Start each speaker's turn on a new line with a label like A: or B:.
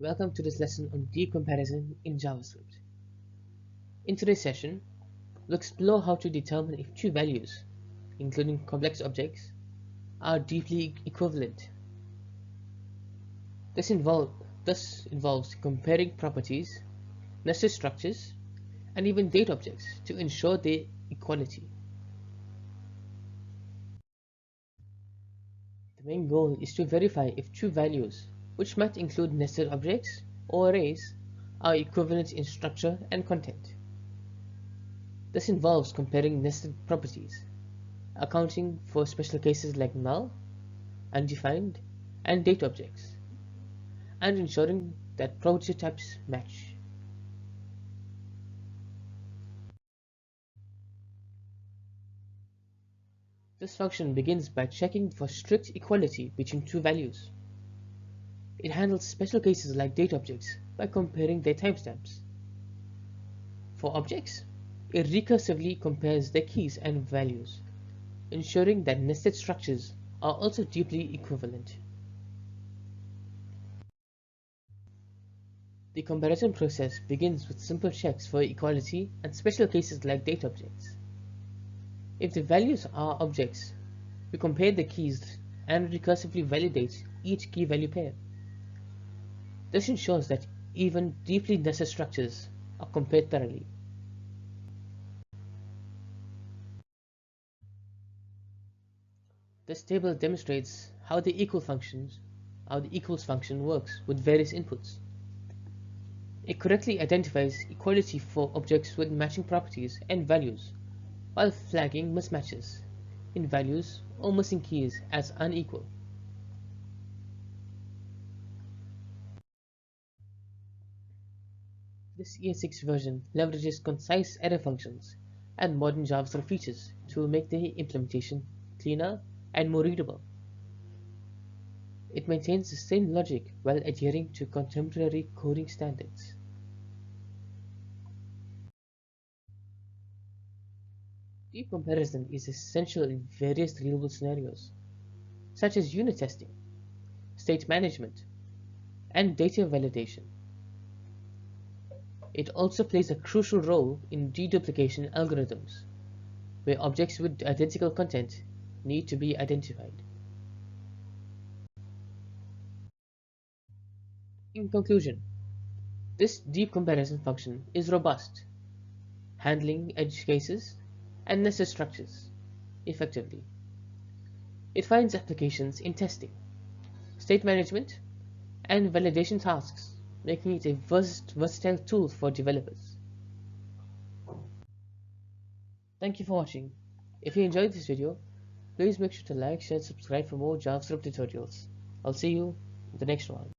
A: Welcome to this lesson on deep comparison in JavaScript. In today's session, we'll explore how to determine if two values, including complex objects, are deeply equivalent. This involves comparing properties, nested structures, and even data objects to ensure their equality. The main goal is to verify if two values, which might include nested objects or arrays, are equivalent in structure and content. This involves comparing nested properties, accounting for special cases like null, undefined, and data objects, and ensuring that property types match. This function begins by checking for strict equality between two values. It handles special cases like data objects by comparing their timestamps. For objects, it recursively compares their keys and values, ensuring that nested structures are also deeply equivalent. The comparison process begins with simple checks for equality and special cases like data objects. If the values are objects, we compare the keys and recursively validate each key value pair. This ensures that even deeply nested structures are compared thoroughly. This table demonstrates how the equals function works with various inputs. It correctly identifies equality for objects with matching properties and values, while flagging mismatches in values or missing keys as unequal. This ES6 version leverages concise error functions and modern JavaScript features to make the implementation cleaner and more readable. It maintains the same logic while adhering to contemporary coding standards. Deep comparison is essential in various real-world scenarios, such as unit testing, state management, and data validation. It also plays a crucial role in deduplication algorithms, where objects with identical content need to be identified. In conclusion, this deep comparison function is robust, handling edge cases and nested structures effectively. It finds applications in testing, state management, and validation tasks, making it a versatile tool for developers. Thank you for watching. If you enjoyed this video, please make sure to like, share, and subscribe for more JavaScript tutorials. I'll see you in the next one.